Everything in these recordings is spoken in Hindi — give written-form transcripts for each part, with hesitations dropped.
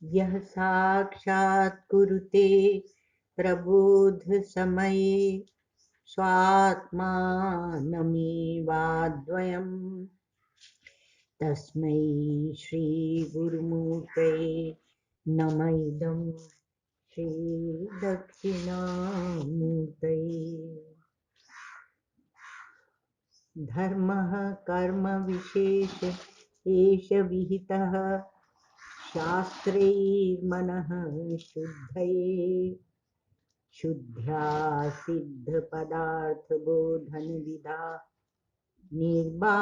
यः साक्षात् कुरुते प्रबोध समये स्वात्मानमेवाद्वयम् तस्मै श्री गुरुमूर्तये नमः इदं श्री दक्षिणामूर्तये। धर्मः कर्म विशेष एष विहितः शास्त्रैर्मनः शुद्धये शुद्ध्या सिद्ध पदार्थ बोधन विधा निर्बाधमाधीयते।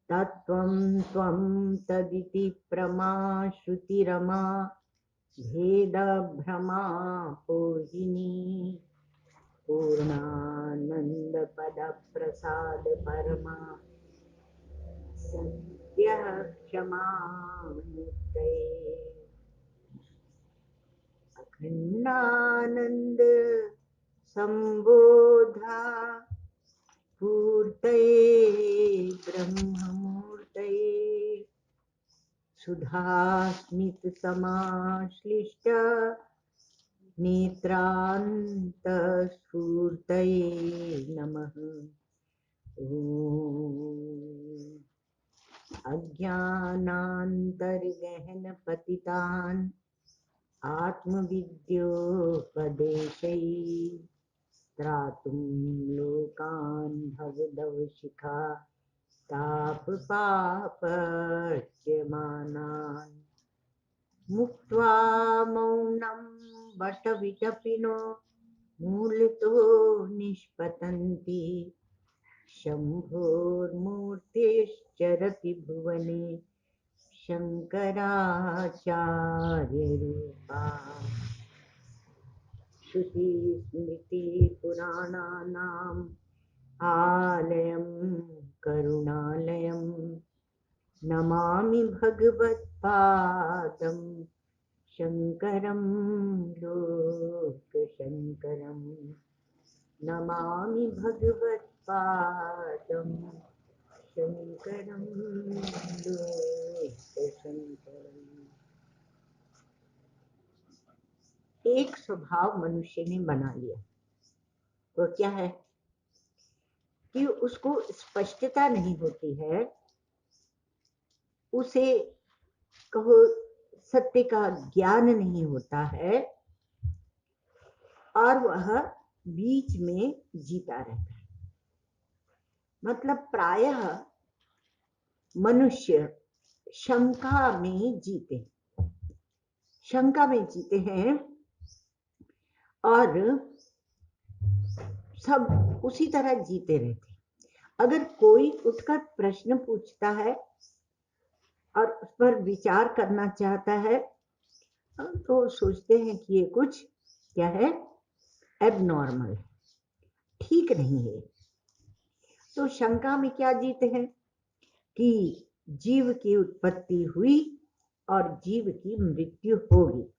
तत्त्वं त्वं तदिति प्रमा श्रुतिरमा भेदभ्रमा पोहिनी पूर्णानंद पद प्रसाद परमा सत्य क्षमा मुक्तये। अखंडानंद संबोधा पूर्तये ब्रह्ममूर्तये सुधास्मित समाश्लिष्ट नेत्रान्तस्फूर्तये नमः। ॐ अज्ञानान्तर्गहनपतितान् आत्मविद्योपदेशैः त्रातुं लोकान् भवदवशिखा तापपापच्यमानान् मुक्त्वा मौनं वटविटपिनो मूलतो निष्पतन्ति शम्भोर्मूर्तिश्चरति भुवने शङ्कराचार्यरूपा। श्रुतिस्मृतिपुराणानाम् आलयं करुणालयं नमामि भगवत्पादं शङ्करं लोकशङ्करं। नमामि भगवत्पादं शङ्करं लोकशङ्करम्। एक स्वभाव मनुष्य ने बना लिया, वो क्या है कि उसको स्पष्टता नहीं होती है, उसे कहो सत्य का ज्ञान नहीं होता है और वह बीच में जीता रहता है। मतलब प्रायः मनुष्य शंका में जीते हैं और सब उसी तरह जीते रहते। अगर कोई उठकर प्रश्न पूछता है और उस पर विचार करना चाहता है तो सोचते हैं कि ये कुछ क्या है, एबनॉर्मल, ठीक नहीं है। तो शंका में क्या जीते हैं कि जीव की उत्पत्ति हुई और जीव की मृत्यु होगी।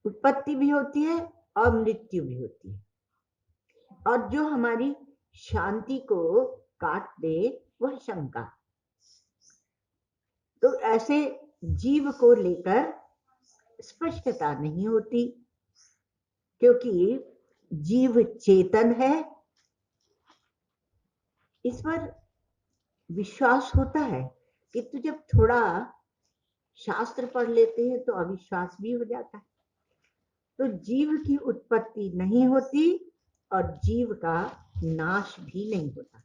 उत्पत्ति भी होती है और मृत्यु भी होती है, और जो हमारी शांति को काट दे वह शंका। तो ऐसे जीव को लेकर स्पष्टता नहीं होती, क्योंकि जीव चेतन है, इस पर विश्वास होता है। किंतु जब थोड़ा शास्त्र पढ़ लेते हैं तो अविश्वास भी हो जाता है। तो जीव की उत्पत्ति नहीं होती और जीव का नाश भी नहीं होता।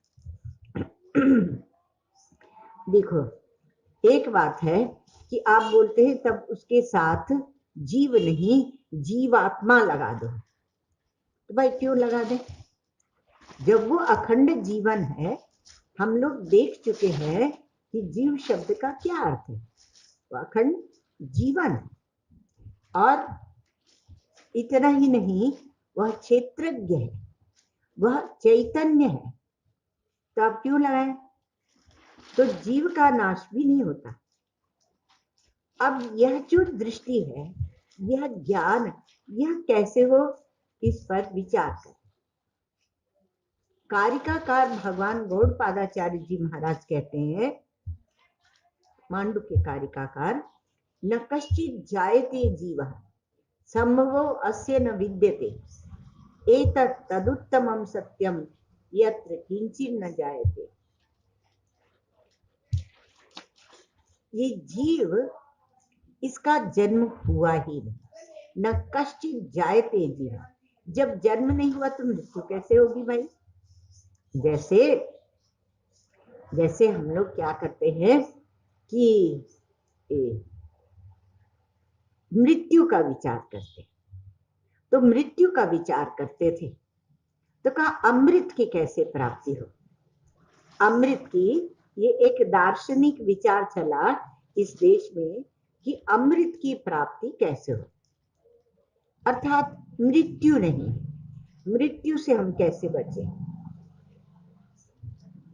देखो, एक बात है कि आप बोलते हैं तब उसके साथ जीव नहीं जीवात्मा लगा दो, तो भाई क्यों लगा दें? जब वो अखंड जीवन है, हम लोग देख चुके हैं कि जीव शब्द का क्या अर्थ है। वो अखंड जीवन है, और इतना ही नहीं, वह क्षेत्रज्ञ है, वह चैतन्य है। तो आप क्यों लगाएं? तो जीव का नाश भी नहीं होता। अब यह जो दृष्टि है, यह ज्ञान, यह कैसे हो, इस पर विचार करें। कारिकाकार भगवान गौड़पादाचार्य जी महाराज कहते हैं, मांडू के कारिकाकार, न कश्चित जायते जीवः संभवो अस्य न विद्यते एतत् तदुत्तमं सत्यं यत्र किंचित् न जायते। ये जीव, इसका जन्म हुआ ही नहीं। न कश्चित जायते जीव, जब जन्म नहीं हुआ तो मृत्यु कैसे होगी भाई? जैसे जैसे हम लोग क्या करते हैं कि मृत्यु का विचार करते, तो मृत्यु का विचार करते थे तो कहा अमृत की कैसे प्राप्ति हो। अमृत की ये एक दार्शनिक विचार चला इस देश में कि अमृत की प्राप्ति कैसे हो, अर्थात मृत्यु नहीं, मृत्यु से हम कैसे बचें।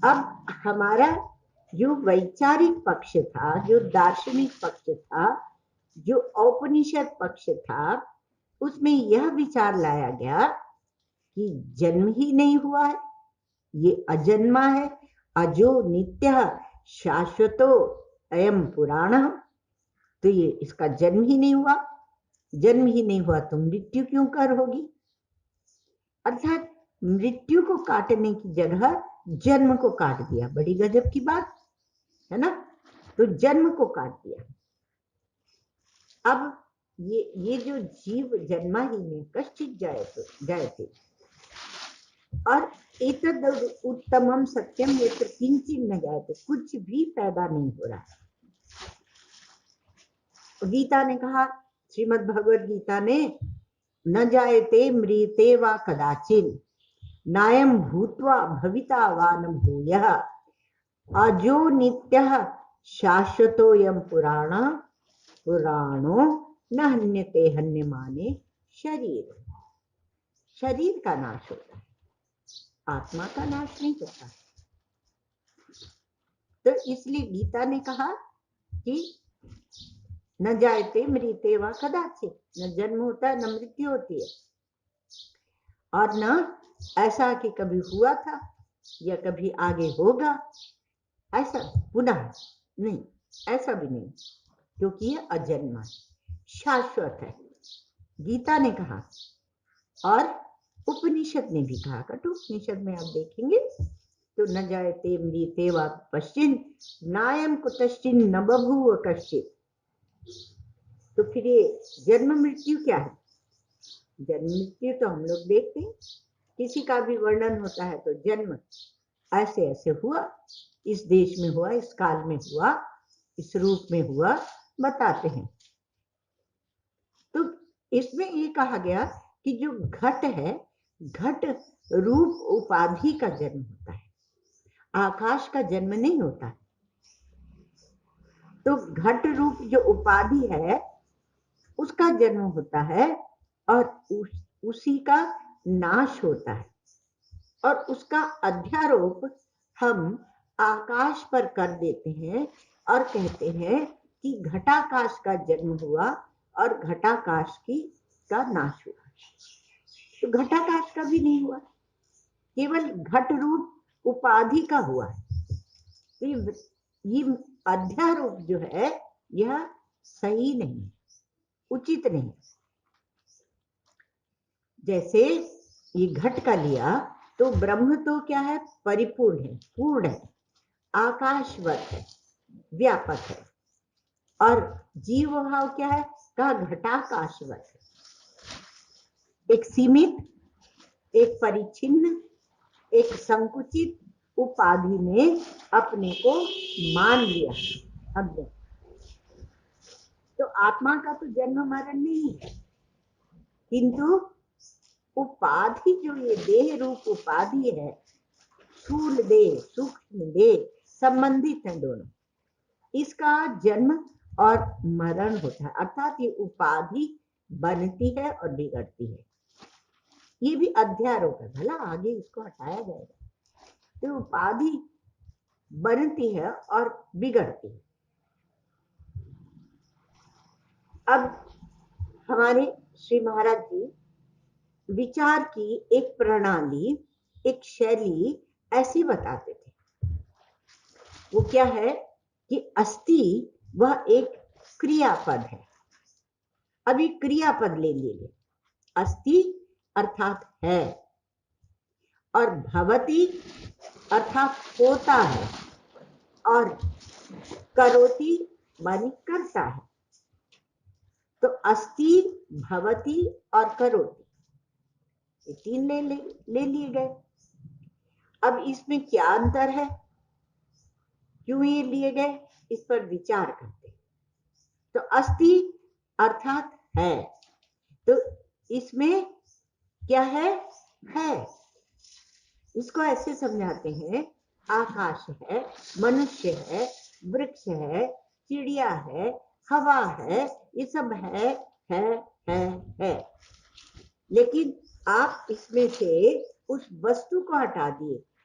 अब हमारा जो वैचारिक पक्ष था, जो दार्शनिक पक्ष था, जो औपनिषद पक्ष था, उसमें यह विचार लाया गया कि जन्म ही नहीं हुआ है, ये अजन्मा है, अजो नित्य शाश्वतो अयम पुराण, तो ये इसका जन्म ही नहीं हुआ, जन्म ही नहीं हुआ तो मृत्यु क्यों कर होगी। अर्थात मृत्यु को काटने की जगह जन्म को काट दिया, बड़ी गजब की बात है ना। तो जन्म को काट दिया। अब ये जो जीव जन्मा ही नहीं कश्चित जायते, और एतद उत्तमम सत्यम यत्र किंचित न जायते, कुछ भी पैदा नहीं हो रहा। गीता ने कहा, श्रीमद् भगवद गीता ने, न जायते म्रियते वा कदाचिन नायम भूत्वा भविता वा न भूयः अजो नित्यः शाश्वतोऽयं पुराणो न हन्यते हन्यमाने शरीर। शरीर का नाश होता है, आत्मा का नाश नहीं होता। तो इसलिए गीता ने कहा कि न जायते मृते वा कदाचित, न जन्म होता है न मृत्यु होती है, और न ऐसा कि कभी हुआ था या कभी आगे होगा, ऐसा पुनः नहीं, ऐसा भी नहीं, क्योंकि ये अजन्मा शाश्वत है। गीता ने कहा और उपनिषद ने भी कहा, कठोपनिषद में आप देखेंगे तो न जायते मृते वा पश्चिन नायम कुतश्चिन न बभूव कश्चित। तो फिर ये जन्म मृत्यु क्या है? जन्म मृत्यु तो हम लोग देखते हैं, किसी का भी वर्णन होता है तो जन्म ऐसे ऐसे हुआ, इस देश में हुआ, इस काल में हुआ, इस रूप में हुआ, बताते हैं। तो इसमें ये कहा गया कि जो घट है, घट रूप उपाधि का जन्म होता है, आकाश का जन्म नहीं होता। तो घट रूप जो उपाधि है उसका जन्म होता है और उसी का नाश होता है, और उसका अध्यारोप हम आकाश पर कर देते हैं और कहते हैं कि घटाकाश का जन्म हुआ और घटाकाश का नाश हुआ। तो घटाकाश का भी नहीं हुआ, केवल घट रूप उपाधि का हुआ है। तो ये अध्यारोप जो है यह सही नहीं, उचित नहीं। जैसे ये घट का लिया तो ब्रह्म तो क्या है? परिपूर्ण है, पूर्ण है, आकाशवत है, व्यापक है, और जीव भाव क्या है? का घटाकाशवत है, एक सीमित, एक परिच्छिन्न, एक संकुचित उपाधि में अपने को मान लिया हमने। तो आत्मा का तो जन्म मरण नहीं है, किंतु उपाधि जो ये देह रूप उपाधि है, स्थूल देह सूक्ष्म देह संबंधित हैं दोनों, इसका जन्म और मरण होता है। अर्थात ये उपाधि बनती है और बिगड़ती है। ये भी अध्यारोप है, भला आगे इसको हटाया जाएगा। तो उपाधि बनती है और बिगड़ती है। अब हमारे श्री महाराज जी विचार की एक प्रणाली एक शैली ऐसी बताते थे। वो क्या है कि अस्ति वह एक क्रियापद है। अभी क्रियापद ले लीजिए, अस्ति अर्थात है, और भवति अर्थात होता है, और करोति मानी करता है। तो अस्ति, भवति और करोति, ये तीन ले लिए गए। अब इसमें क्या अंतर है, क्यों ये लिए गए, इस पर विचार करते हैं। तो अस्ति अर्थात है, तो इसमें क्या है, इसको ऐसे समझाते हैं, आकाश है, मनुष्य है, वृक्ष है, चिड़िया है, हवा है, ये सब है। लेकिन आप इसमें से उस वस्तु को हटा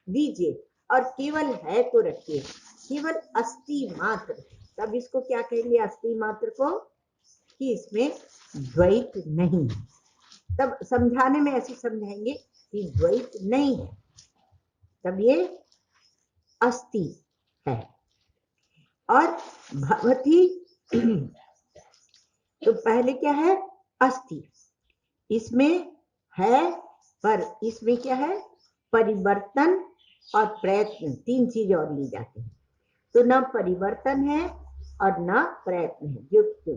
दीजिए और केवल है को रखिए, केवल अस्ति मात्र। तब इसको क्या कहेंगे, अस्ति मात्र को, कि इसमें द्वैत नहीं है। तब समझाने में ऐसे समझाएंगे कि द्वैत नहीं है, तब ये अस्ति है। और भवति तो पहले क्या है, अस्ति, इसमें है, पर इसमें क्या है, परिवर्तन और प्रयत्न, तीन चीज और ली जाती है। तो ना परिवर्तन है और ना प्रयत्न है, जो क्यों।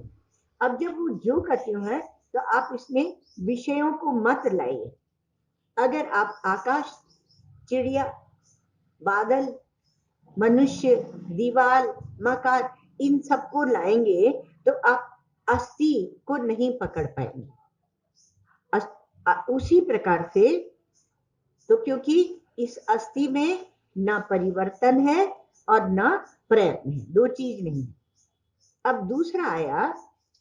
अब जब वो जो कहते हैं तो आप इसमें विषयों को मत लाइए। अगर आप आकाश, चिड़िया, बादल, मनुष्य, दीवार, मकान, इन सबको लाएंगे तो आप अस्ति को नहीं पकड़ पाएंगे। उसी प्रकार से, तो क्योंकि इस अस्ति में ना परिवर्तन है और ना प्रयत्न है, दो चीज नहीं है। अब दूसरा आया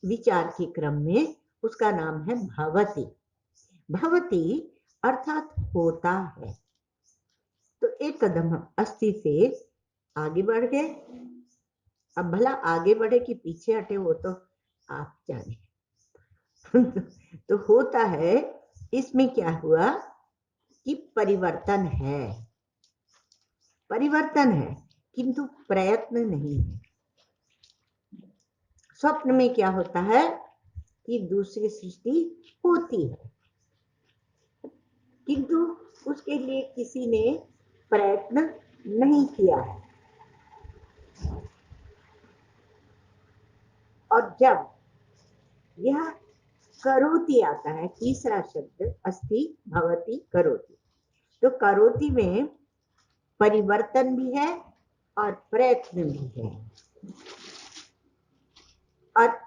विचार के क्रम में, उसका नाम है भवति। भवति अर्थात होता है। तो एक कदम हम अस्ति से आगे बढ़ गए। अब भला आगे बढ़े कि पीछे हटे, वो तो आप जाने। तो होता है, इसमें क्या हुआ कि परिवर्तन है, किंतु प्रयत्न नहीं है। स्वप्न में क्या होता है कि दूसरी सृष्टि होती है, किंतु उसके लिए किसी ने प्रयत्न नहीं किया है। और जब यह करोति आता है, तीसरा शब्द अस्ति, भवति, करोति, तो करोति में परिवर्तन भी है और प्रयत्न भी है। और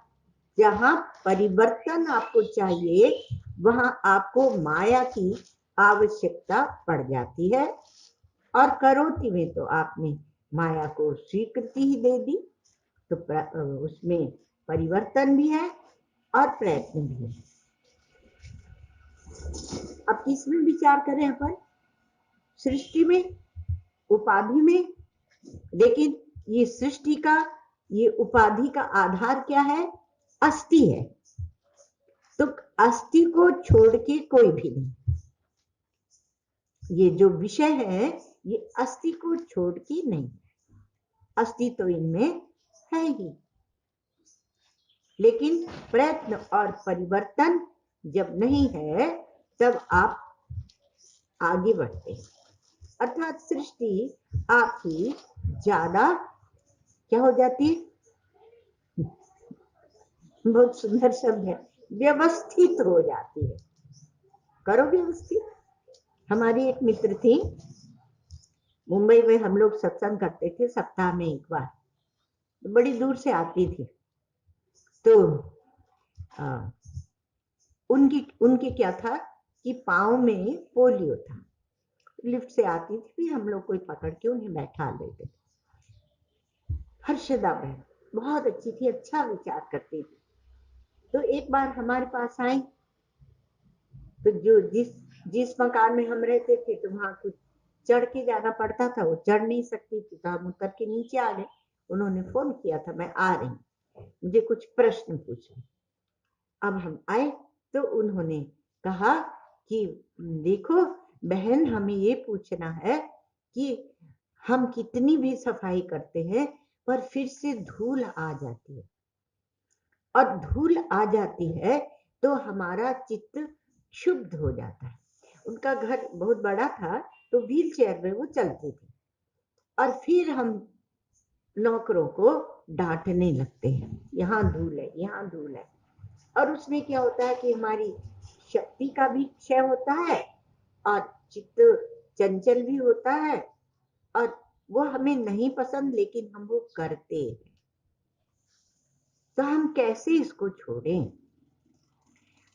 जहां परिवर्तन आपको चाहिए वहां आपको माया की आवश्यकता पड़ जाती है, और करोति में तो आपने माया को स्वीकृति ही दे दी, तो उसमें परिवर्तन भी है और प्रयत्न भी है। अब किसमें विचार करें अपन, सृष्टि में, उपाधि में। लेकिन ये सृष्टि का, ये उपाधि का आधार क्या है, अस्ति है। तो अस्ति को छोड़ के कोई भी नहीं, ये जो विषय है ये अस्ति को छोड़ के नहीं, अस्ति तो इनमें है ही। लेकिन प्रयत्न और परिवर्तन जब नहीं है तब आप आगे बढ़ते हैं, अर्थात सृष्टि आपकी ज्यादा क्या हो जाती है, बहुत सुंदर शब्द है, व्यवस्थित हो जाती है। करो व्यवस्थित। हमारी एक मित्र थी, मुंबई में हम लोग सत्संग करते थे सप्ताह में एक बार, बड़ी दूर से आती थी। तो उनके क्या था कि पाँव में पोलियो था, लिफ्ट से आती थी, फिर हम लोग कोई पकड़ के उन्हें बैठा लेते थे। हर्षदा बहन बहुत अच्छी थी, अच्छा विचार करती थी। तो एक बार हमारे पास आई, तो जो जिस मकान में हम रहते थे तो वहां कुछ चढ़ के जाना पड़ता था, वो चढ़ नहीं सकती थी, तो हम उतर के नीचे आ गए। उन्होंने फोन किया था, मैं आ रही, मुझे कुछ प्रश्न पूछे। अब हम आए तो उन्होंने कहा कि देखो बहन हमें ये पूछना है कि हम कितनी भी सफाई करते हैं पर फिर से धूल आ जाती है, और धूल आ जाती है तो हमारा चित्त क्षुब्ध हो जाता है। उनका घर बहुत बड़ा था तो व्हील चेयर में वो चलती थी, और फिर हम नौकरों को डांटने लगते हैं, यहाँ धूल है, यहाँ धूल है। और उसमें क्या होता है कि हमारी शक्ति का भी क्षय होता है और चित्त चंचल भी होता है, और वो हमें नहीं पसंद लेकिन हम वो करते हैं। तो हम कैसे इसको छोड़ें?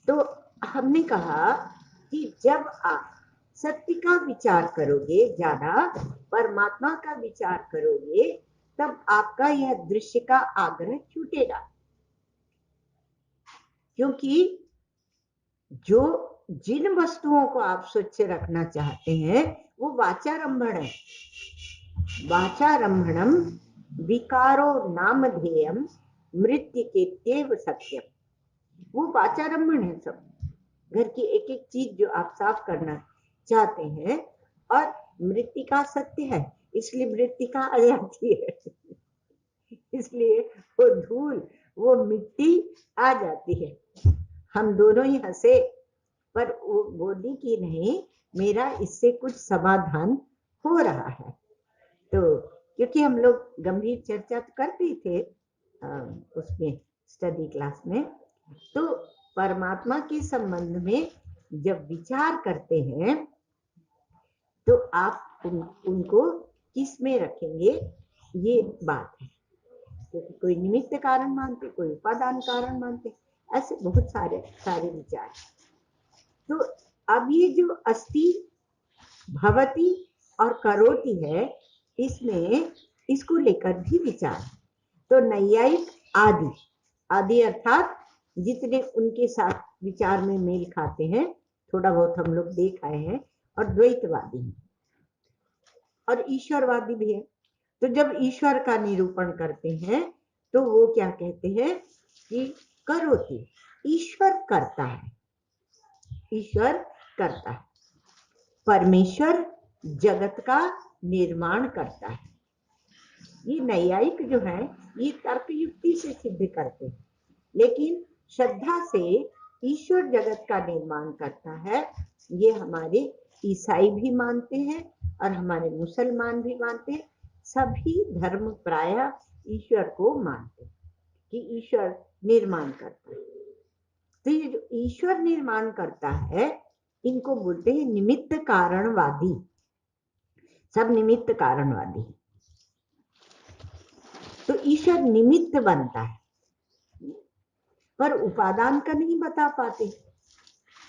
तो हमने कहा कि जब आप सत्य का विचार करोगे, ज्यादा परमात्मा का विचार करोगे, तब आपका यह दृश्य का आग्रह छूटेगा। क्योंकि जो जिन वस्तुओं को आप स्वच्छ रखना चाहते हैं वो वाचारंभण है। वाचारंभणम विकारो नामधेयम मृत्युकेत्येव सत्यम। वो वाचारंभण है। सब घर की एक एक चीज जो आप साफ करना चाहते हैं, और मृत्तिका सत्य है इसलिए मृत्तिका आ जाती है इसलिए वो धूल, वो मिट्टी आ जाती है। हम दोनों ही हंसे, पर वो बोली कि नहीं, मेरा इससे कुछ समाधान हो रहा है। तो क्योंकि हम लोग गंभीर चर्चा तो करते थे उसमें स्टडी क्लास में, तो परमात्मा के संबंध में जब विचार करते हैं तो आप उनको किस में रखेंगे, ये बात है। क्योंकि कोई निमित्त कारण मानते, कोई उपादान कारण मानते, ऐसे बहुत सारे विचार। तो अब ये जो अस्ति, भवति और करोति है, इसमें इसको लेकर भी विचार। तो नैयायिक आदि अर्थात जितने उनके साथ विचार में मेल खाते हैं, थोड़ा बहुत हम लोग देख आए हैं, और द्वैतवादी हैं और ईश्वरवादी भी है। तो जब ईश्वर का निरूपण करते हैं तो वो क्या कहते हैं कि करोति, ईश्वर करता है, ईश्वर करता है। परमेश्वर जगत का निर्माण करता है। ये नैयायिक जो है ये तर्क युक्ति से सिद्ध करते हैं, लेकिन श्रद्धा से ईश्वर जगत का निर्माण करता है, ये हमारे ईसाई भी मानते हैं और हमारे मुसलमान भी मानते हैं। सभी धर्म प्रायः ईश्वर को मानते हैं कि ईश्वर निर्माण करता है। तो ये जो ईश्वर निर्माण करता है, इनको बोलते हैं निमित्त कारणवादी। सब निमित्त कारणवादी। तो ईश्वर निमित्त बनता है पर उपादान का नहीं बता पाते।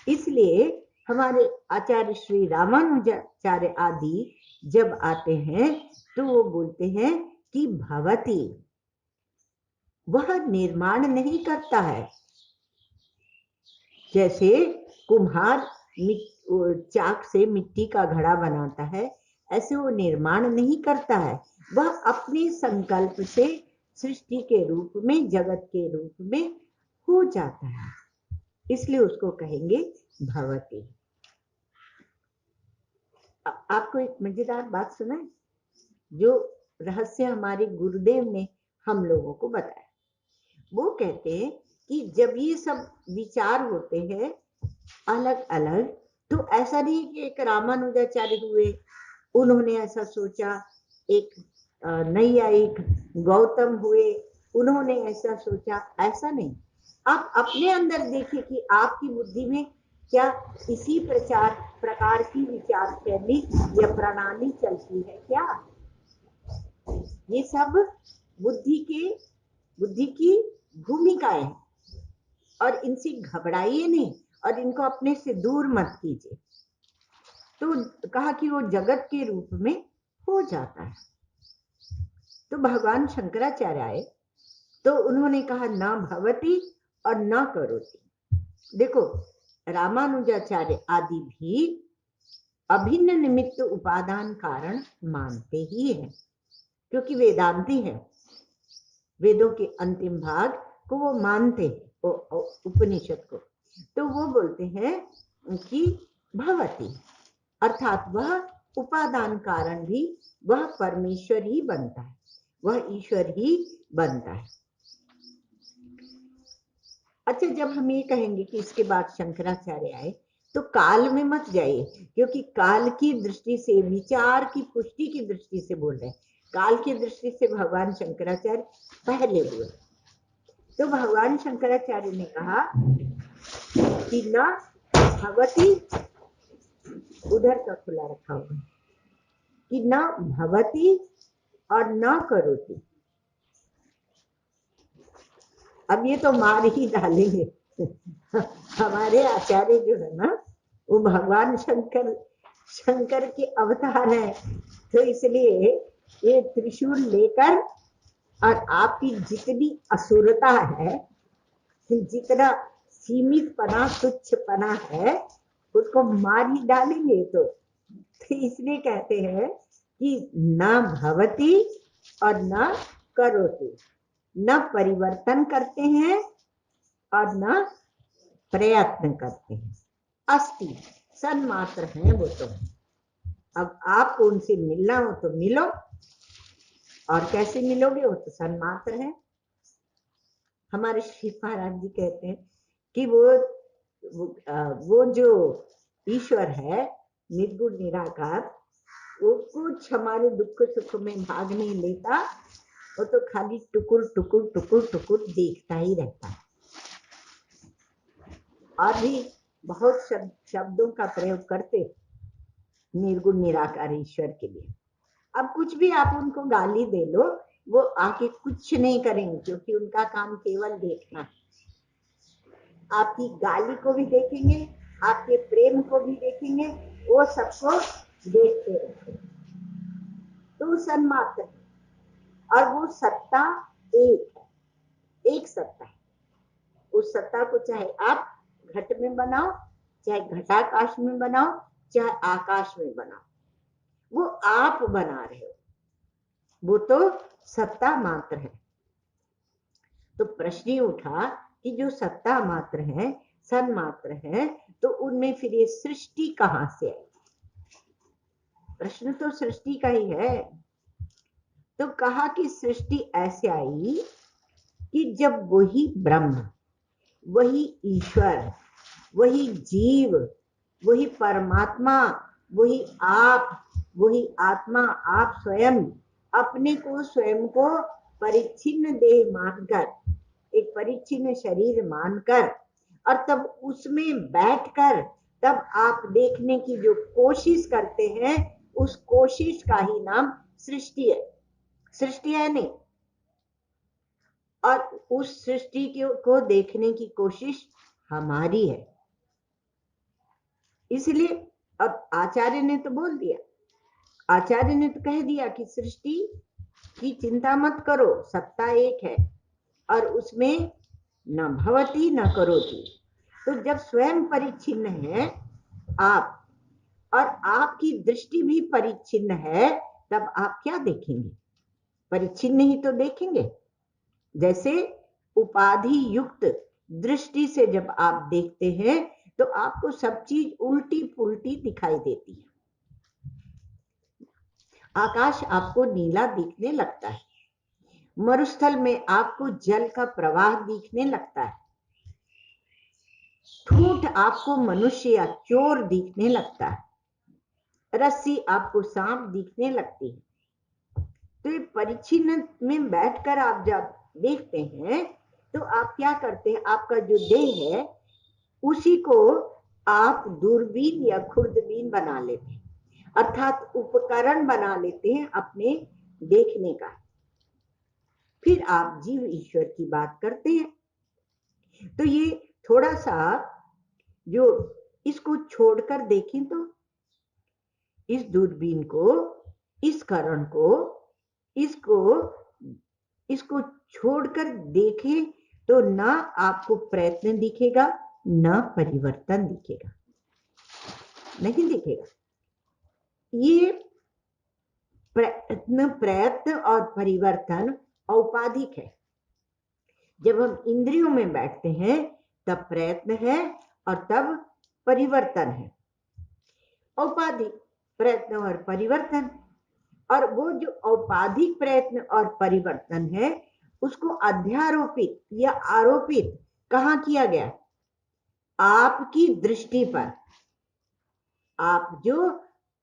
इसलिए हमारे आचार्य श्री रामानुजाचार्य आदि जब आते हैं तो वो बोलते हैं कि भवति, वह निर्माण नहीं करता है। जैसे कुम्हार चाक से मिट्टी का घड़ा बनाता है, ऐसे वो निर्माण नहीं करता है, वह अपने संकल्प से सृष्टि के रूप में, जगत के रूप में हो जाता है, इसलिए उसको कहेंगे भवति। आपको एक मजेदार बात सुनाए, जो रहस्य हमारे गुरुदेव ने हम लोगों को बताया। वो कहते हैं कि जब ये सब विचार होते हैं अलग अलग, तो ऐसा नहीं कि एक रामानुजाचार्य हुए, उन्होंने ऐसा सोचा, एक नैयायिक गौतम हुए, उन्होंने ऐसा सोचा, ऐसा नहीं। आप अपने अंदर देखिए कि आपकी बुद्धि में क्या इसी प्रकार की विचार शैली या प्रणाली चलती है क्या? ये सब बुद्धि की भूमिकाएं हैं, और इनसे घबराइए नहीं और इनको अपने से दूर मत कीजिए। तो कहा कि वो जगत के रूप में हो जाता है। तो भगवान शंकराचार्य आए तो उन्होंने कहा ना भवति और ना करोति। देखो रामानुजाचार्य आदि भी अभिन्न निमित्त उपादान कारण मानते ही हैं, क्योंकि वेदांती है, वेदों के अंतिम भाग को वो मानते हैं, उपनिषद को। तो वो बोलते हैं कि भवति, अर्थात वह उपादान कारण भी वह परमेश्वर ही बनता है, वह ईश्वर ही बनता है। अच्छा, जब हम ये कहेंगे कि इसके बाद शंकराचार्य आए, तो काल में मत जाइए, क्योंकि काल की दृष्टि से, विचार की पुष्टि की दृष्टि से बोल रहे हैं। काल की दृष्टि से भगवान शंकराचार्य पहले हुए। तो भगवान शंकराचार्य ने कहा कि न भवती, उधर का खुला रखा हुआ है, कि न भवती और न करोति। अब ये तो मार ही डालेंगे हमारे आचार्य जो है ना, वो भगवान शंकर के अवतार है, तो इसलिए ये त्रिशूल लेकर और आपकी जितनी असुरता है, जितना सीमित पना, तुच्छ पना है, उसको मार ही डालेंगे। तो इसलिए कहते हैं कि न भवती और न करोति, न परिवर्तन करते हैं और न प्रयत्न करते हैं। अस्ति, सन्मात्र हैं वो तो। अब आपको उनसे मिलना हो तो मिलो, और कैसे मिलोगे, वो तो सन्मात्र है। हमारे श्री महाराज जी कहते हैं कि वो जो ईश्वर है निर्गुण निराकार, वो कुछ हमारे दुख सुख में भाग नहीं लेता, वो तो खाली टुकुर टुकुर टुकुर टुकुर देखता ही रहता है। और भी बहुत शब्दों का प्रयोग करते निर्गुण निराकार ईश्वर के लिए। अब कुछ भी आप उनको गाली दे लो, वो आके कुछ नहीं करेंगे, क्योंकि उनका काम केवल देखना है। आपकी गाली को भी देखेंगे, आपके प्रेम को भी देखेंगे, वो सबको देखते रहते। तो सन्मात्र है, और वो सत्ता एक है, एक सत्ता है। उस सत्ता को चाहे आप घट में बनाओ, चाहे घटाकाश में बनाओ, चाहे आकाश में बनाओ, वो आप बना रहे हो, वो तो सत्ता मात्र है। तो प्रश्न उठा कि जो सत्ता मात्र है, सन्मात्र है, तो उनमें फिर ये सृष्टि कहां से आई? प्रश्न तो सृष्टि का ही है। तो कहा कि सृष्टि ऐसे आई कि जब वही ब्रह्म, वही ईश्वर, वही जीव, वही परमात्मा, वही आप, वही आत्मा, आप स्वयं अपने को, स्वयं को परिच्छिन्न देह मानकर, एक परिच्छिन्न शरीर मानकर, और तब उसमें बैठकर तब आप देखने की जो कोशिश करते हैं, उस कोशिश का ही नाम सृष्टि है। सृष्टि है नहीं, और उस सृष्टि को देखने की कोशिश हमारी है। इसलिए अब आचार्य ने तो बोल दिया, आचार्य ने तो कह दिया कि सृष्टि की चिंता मत करो, सत्ता एक है, और उसमें न भवती न करोति। तो जब स्वयं परिच्छिन्न है आप, और आपकी दृष्टि भी परिच्छिन्न है, तब आप क्या देखेंगे? परिच्छिन्न ही तो देखेंगे। जैसे उपाधि युक्त दृष्टि से जब आप देखते हैं, तो आपको सब चीज उल्टी पुल्टी दिखाई देती है। आकाश आपको नीला दिखने लगता है, मरुस्थल में आपको जल का प्रवाह दिखने लगता है, ठूंठ आपको मनुष्य या चोर दिखने लगता है, रस्सी आपको सांप दिखने लगती है। तो ये परिच्छिन्न में बैठकर आप जब देखते हैं, तो आप क्या करते हैं? आपका जो देह है उसी को आप दूरबीन या खुर्दबीन बना लेते हैं, अर्थात उपकरण बना लेते हैं अपने देखने का। फिर आप जीव ईश्वर की बात करते हैं। तो ये थोड़ा सा जो इसको छोड़कर देखें, तो इस दूरबीन को, इस करण को, इसको छोड़कर देखें, तो ना आपको प्रयत्न दिखेगा, ना परिवर्तन दिखेगा, नहीं दिखेगा। ये प्रयत्न और परिवर्तन औपाधिक है। जब हम इंद्रियों में बैठते हैं तब प्रयत्न है और तब परिवर्तन है। औपाधिक प्रयत्न और परिवर्तन। और वो जो औपाधिक प्रयत्न और परिवर्तन है उसको अध्यारोपित या आरोपित कहाँ किया गया? आपकी दृष्टि पर। आप जो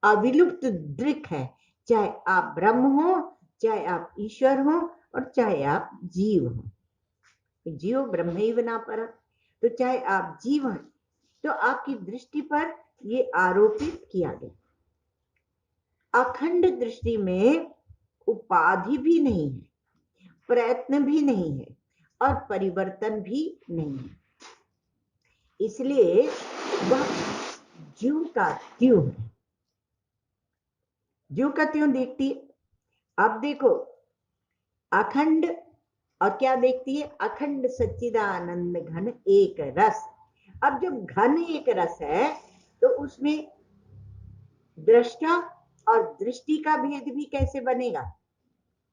अविलुप्त दृक् है, चाहे आप ब्रह्म हो, चाहे आप ईश्वर हो, और चाहे आप जीव हो। जीव ब्रह्मैव न परः। तो चाहे आप जीव हैं, तो आपकी दृष्टि पर ये आरोपित किया गया। अखंड दृष्टि में उपाधि भी नहीं है, प्रयत्न भी नहीं है, और परिवर्तन भी नहीं है। इसलिए वह ज्यों का त्यों है। ज्यों का त्यों देखती है। अब देखो, अखंड और क्या देखती है? अखंड सच्चिदानंद घन एक रस। अब जब घन एक रस है तो उसमें दृष्टा और दृष्टि का भेद भी कैसे बनेगा?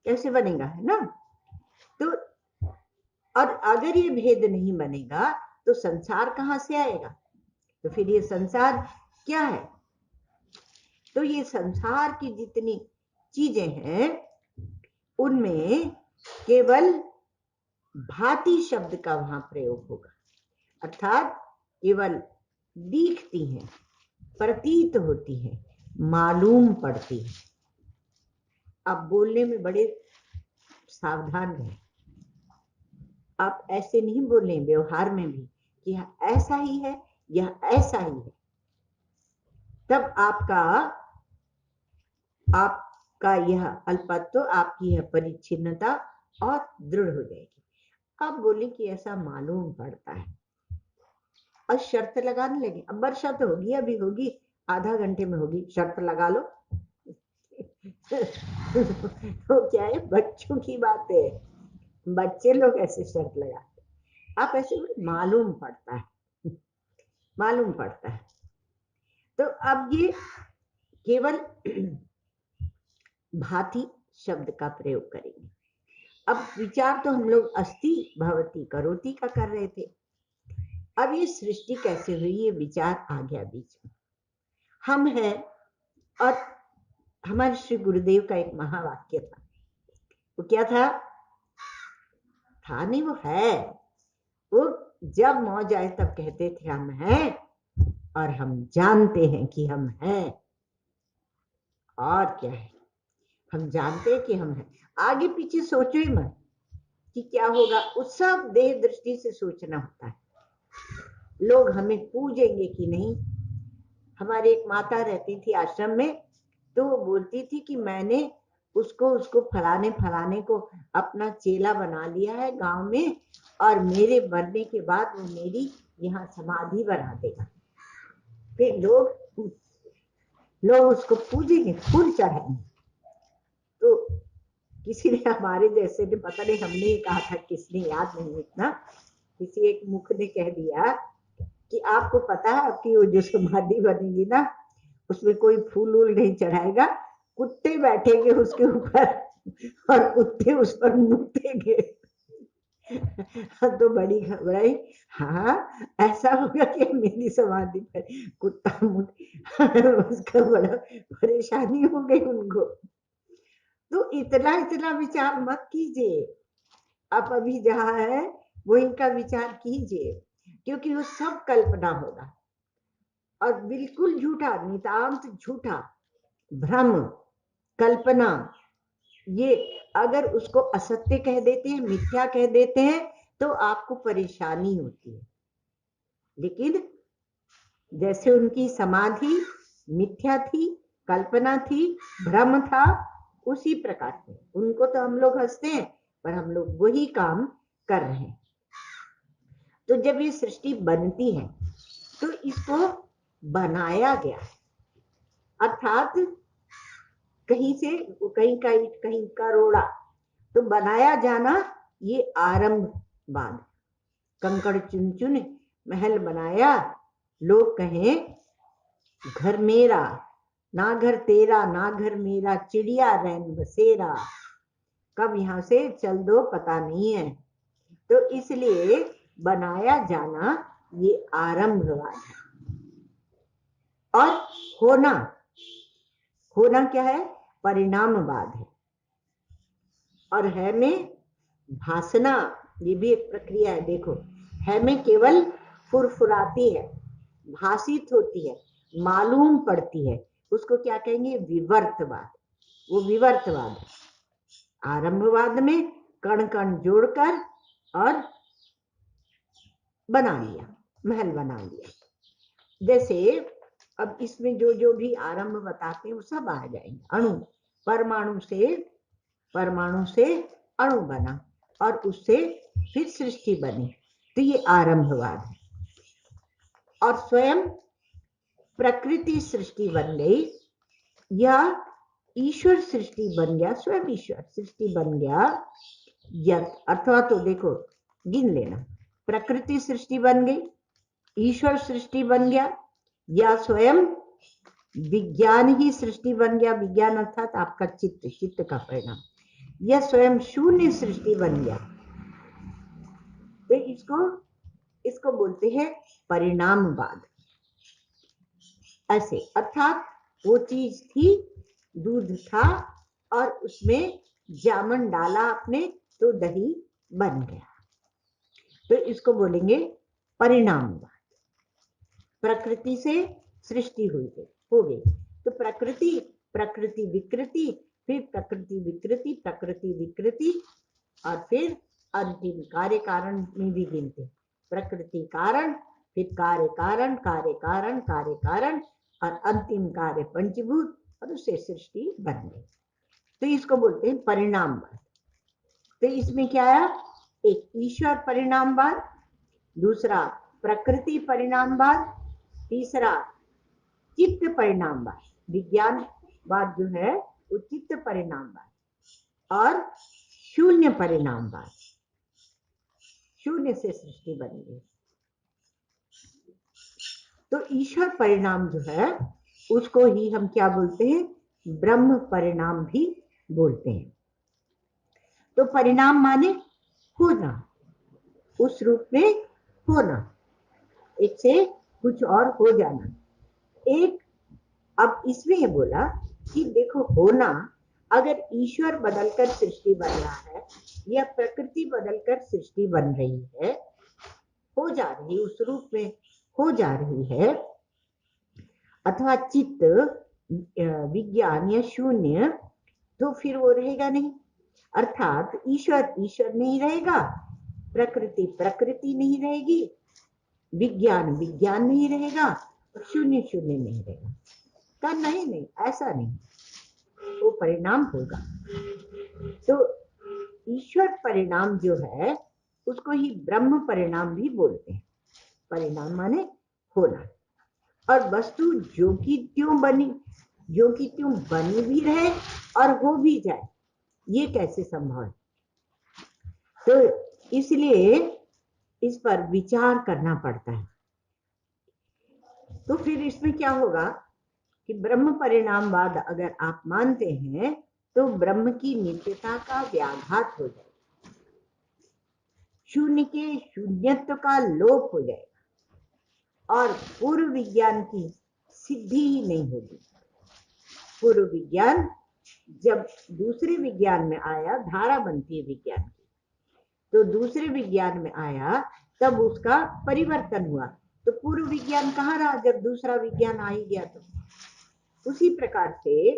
कैसे बनेगा, है ना? तो और अगर ये भेद नहीं बनेगा तो संसार कहां से आएगा? तो फिर ये संसार क्या है? तो ये संसार की जितनी चीजें हैं उनमें केवल भांति शब्द का वहां प्रयोग होगा, अर्थात केवल दिखती हैं, प्रतीत होती है, मालूम पड़ती है। आप बोलने में बड़े सावधान रहें। आप ऐसे नहीं बोलें व्यवहार में भी कि यह ऐसा ही है, यह ऐसा ही है। तब आपका यह अल्पत्व, आपकी यह परिच्छिन्नता और दृढ़ हो जाएगी। आप बोले कि ऐसा मालूम पड़ता है और शर्त लगाने लगे। अब बरसा तो होगी, अभी होगी, आधा घंटे में होगी, शर्त लगा लो। तो क्या है, बच्चों की बात है, बच्चे लोग ऐसे शर्त लगाते। आप ऐसे मालूम पड़ता है, मालूम पड़ता है। तो अब ये केवल भांति शब्द का प्रयोग करेंगे। अब विचार तो हम लोग अस्ति भवति करोति का कर रहे थे। अब ये सृष्टि कैसे हुई, ये विचार आ गया बीच में। हम हैं, और हमारे श्री गुरुदेव का एक महावाक्य था। वो क्या था? था नहीं, वो है। वो जब मौज आए तब कहते थे हम हैं और हम जानते हैं कि हम हैं। और क्या है, हम जानते हैं कि हम हैं। आगे पीछे सोचो ही मत कि क्या होगा, उस सब देह दृष्टि से सोचना होता है। लोग हमें पूजेंगे कि नहीं। हमारी एक माता रहती थी आश्रम में, तो वो बोलती थी कि मैंने उसको फलाने को अपना चेला बना लिया है गांव में, और मेरे मरने के बाद वो मेरी यहाँ समाधि बना देगा। फिर लोग उसको पूजेंगे, फूल चढ़ाएंगे। तो किसी ने, हमारे जैसे ने, पता नहीं हमने ये कहा था, किसने याद नहीं इतना, किसी एक मुख ने कह दिया कि आपको पता है आपकी वो जो समाधि बनेगी ना, उसमें कोई फूल वूल नहीं चढ़ाएगा, कुत्ते बैठेंगे उसके ऊपर और कुत्ते उस पर मुतेंगे। तो बड़ी घबराई। हाँ, ऐसा होगा कि मेरी समाधि पर कुत्ता मुते। उसका बड़ा परेशानी हो गई उनको। तो इतना विचार मत कीजिए। आप अभी जहाँ है वही का विचार कीजिए, क्योंकि वो सब कल्पना होगा, और बिल्कुल झूठा, नितांत झूठा भ्रम, कल्पना। ये अगर उसको असत्य कह देते हैं, मिथ्या कह देते हैं, तो आपको परेशानी होती है। लेकिन जैसे उनकी समाधि मिथ्या थी, कल्पना थी, भ्रम था, उसी प्रकार से उनको तो हम लोग हंसते हैं, पर हम लोग वही काम कर रहे हैं। तो जब ये सृष्टि बनती है तो इसको बनाया गया है, अर्थात कहीं से कहीं का ईट, कहीं का रोड़ा। तो बनाया जाना ये आरंभ बाद। कंकड़ चुन चुन महल बनाया, लोग कहें घर मेरा, ना घर तेरा, ना घर मेरा, चिड़िया रैन बसेरा। कब यहाँ से चल दो पता नहीं है। तो इसलिए बनाया जाना ये आरंभवाद है। और होना, होना क्या है? परिणामवाद है। और है में भासना, ये भी एक प्रक्रिया है। देखो, है में केवल फुरफुराती है, भाषित होती है, मालूम पड़ती है, उसको क्या कहेंगे? विवर्तवाद। वो विवर्तवाद है। आरंभवाद में कण कण जोड़कर और बना लिया, महल बना लिया। जैसे अब इसमें जो जो भी आरंभ बताते हैं वो सब आ जाएंगे। अणु, परमाणु से अणु बना और उससे फिर सृष्टि बनी, तो ये आरंभवाद है। और स्वयं प्रकृति सृष्टि बन गई या ईश्वर सृष्टि बन गया, स्वयं ईश्वर सृष्टि बन गया। अथवा तो देखो, गिन लेना, प्रकृति सृष्टि बन गई, ईश्वर सृष्टि बन गया, या स्वयं विज्ञान ही सृष्टि बन गया। विज्ञान अर्थात आपका चित्त, चित्त का परिणाम, या स्वयं शून्य सृष्टि बन गया। तो इसको बोलते हैं परिणामवाद। ऐसे अर्थात वो चीज थी, दूध था और उसमें जामन डाला आपने तो दही बन गया, तो इसको बोलेंगे परिणामवाद। प्रकृति से सृष्टि हो गई, तो प्रकृति विकृति, फिर प्रकृति विकृति, प्रकृति विकृति, और फिर अंतिम कार्य कारण में भी गिनते, प्रकृति कारण, फिर कार्य कारण, कार्य कारण, कार्य कारण, और अंतिम कार्य पंचभूत, और उससे सृष्टि बन गई। तो इसको बोलते हैं परिणामवाद। तो इसमें क्या आया? एक ईश्वर परिणामवाद, दूसरा प्रकृति परिणामवाद, तीसरा चित्त परिणामवाद। विज्ञानवाद जो है वो चित्त परिणामवाद, और शून्य परिणामवाद, शून्य से सृष्टि बनेगी। तो ईश्वर परिणाम जो है उसको ही हम क्या बोलते हैं? ब्रह्म परिणाम भी बोलते हैं। तो परिणाम माने होना, उस रूप में होना, एक से कुछ और हो जाना। एक अब इसमें ये बोला कि देखो, होना, अगर ईश्वर बदलकर सृष्टि बन रहा है या प्रकृति बदलकर सृष्टि बन रही है, हो जा रही, उस रूप में हो जा रही है, अथवा चित्त, विज्ञान या शून्य, तो फिर वो रहेगा नहीं। अर्थात ईश्वर ईश्वर नहीं रहेगा, प्रकृति प्रकृति नहीं रहेगी, विज्ञान विज्ञान नहीं रहेगा, शून्य शून्य नहीं रहेगा। का नहीं, ऐसा नहीं, वो परिणाम होगा। तो ईश्वर परिणाम जो है उसको ही ब्रह्म परिणाम भी बोलते हैं। परिणाम माने होना, और वस्तु जो की त्यों बनी भी रहे और हो भी जाए, ये कैसे संभव है? तो इसलिए इस पर विचार करना पड़ता है। तो फिर इसमें क्या होगा कि ब्रह्म परिणामवाद अगर आप मानते हैं तो ब्रह्म की नित्यता का व्याघात हो जाएगा, शून्य के शून्यत्व का लोप हो जाएगा, और पूर्व विज्ञान की सिद्धि ही नहीं होगी। पूर्व विज्ञान जब दूसरे विज्ञान में आया, धारा बनती है विज्ञान की, तो दूसरे विज्ञान में आया तब उसका परिवर्तन हुआ। तो पूर्व विज्ञान कहाँ रहा जब दूसरा विज्ञान आ ही गया? तो उसी प्रकार से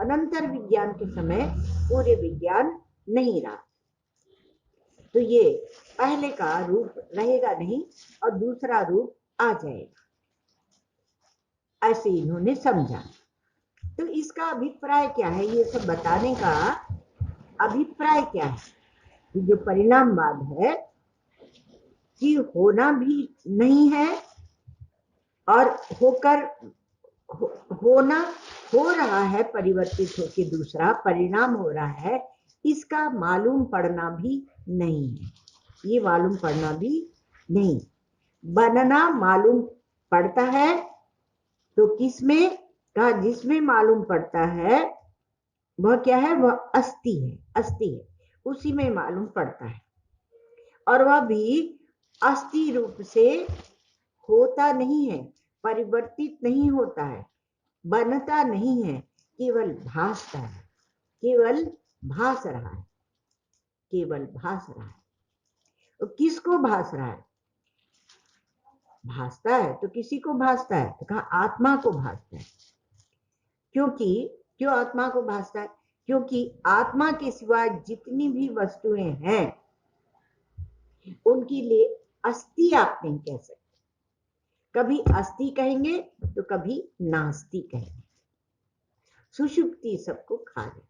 अनंतर विज्ञान के समय पूरे विज्ञान नहीं रहा, तो ये पहले का रूप रहेगा नहीं और दूसरा रूप आ जाएगा, ऐसे इन्होंने समझा। तो इसका अभिप्राय क्या है? ये सब बताने का अभिप्राय क्या है? जो परिणामवाद है कि होना भी नहीं है और होकर होना हो रहा है, परिवर्तित होकर दूसरा परिणाम हो रहा है, इसका मालूम पड़ना भी नहीं है। ये मालूम पड़ना भी नहीं, बनना मालूम पड़ता है। तो किसमें कहा? जिसमें मालूम पड़ता है वह क्या है? वह अस्थि है, अस्थि है, उसी में मालूम पड़ता है, और वह भी अस्थि रूप से होता नहीं है, परिवर्तित नहीं होता है, बनता नहीं है, केवल भासता है, केवल भास रहा है, केवल भास रहा है। तो किसको भास रहा है? भासता है तो किसी को भासता है? तो कहा आत्मा को भासता है। क्यों आत्मा को भासता है? क्योंकि आत्मा के सिवा जितनी भी वस्तुएं हैं उनके लिए अस्थि आप नहीं कह सकते। कभी अस्थि कहेंगे तो कभी नास्ति कहेंगे। सुषुप्ति सबको खा लेती,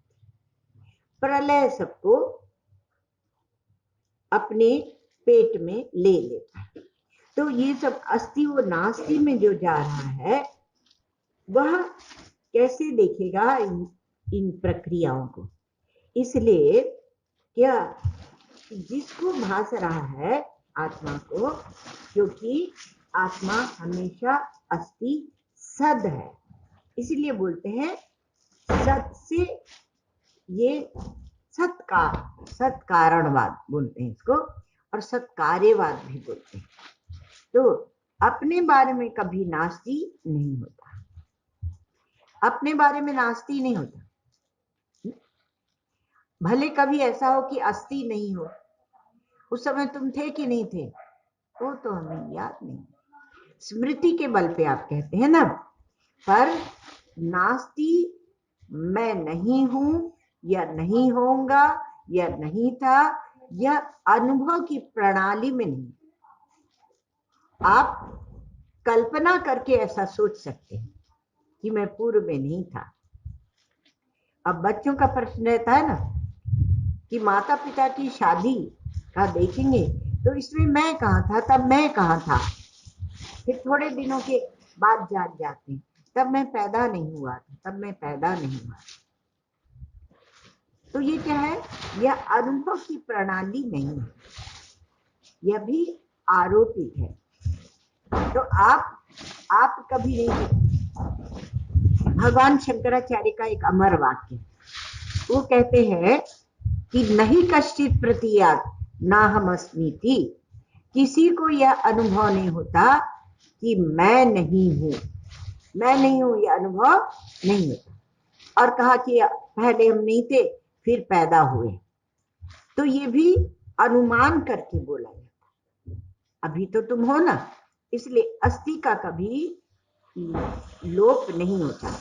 प्रलय सबको अपने पेट में ले लेता है। तो ये सब अस्थि व नास्ति में जो जा रहा है वह कैसे देखेगा इन प्रक्रियाओं को? इसलिए क्या जिसको भास रहा है आत्मा को, क्योंकि आत्मा हमेशा अस्थि सद है, इसलिए बोलते हैं सत से, ये सत्कारणवाद बोलते हैं इसको, और सत्कार्यवाद भी बोलते हैं। तो अपने बारे में कभी नास्ति नहीं होता, अपने बारे में नास्ति नहीं होता। भले कभी ऐसा हो कि अस्थि नहीं हो, उस समय तुम थे कि नहीं थे वो तो हमें याद नहीं, स्मृति के बल पे आप कहते हैं ना। पर नास्ति मैं नहीं हूं या नहीं होऊंगा या नहीं था, यह अनुभव की प्रणाली में नहीं। आप कल्पना करके ऐसा सोच सकते हैं कि मैं पूर्व में नहीं था। अब बच्चों का प्रश्न रहता है ना कि माता पिता की शादी का देखेंगे तो इसमें मैं कहाँ था, तब मैं कहाँ था। फिर थोड़े दिनों के बाद जाग जाते हैं, तब मैं पैदा नहीं हुआ था, तब मैं पैदा नहीं हुआ। तो ये क्या है? यह अनुभव की प्रणाली नहीं है, यह भी आरोपित है। तो आप कभी नहीं। भगवान शंकराचार्य का एक अमर वाक्य, वो कहते हैं कि नहीं कश्चित प्रतीयात ना हम अस्मीति, किसी को यह अनुभव नहीं होता कि मैं नहीं हूं, मैं नहीं हूं, यह अनुभव नहीं होता। और कहा कि पहले हम नहीं थे फिर पैदा हुए, तो ये भी अनुमान करके बोला जाता, अभी तो तुम हो ना, इसलिए अस्थि का कभी लोप नहीं होता।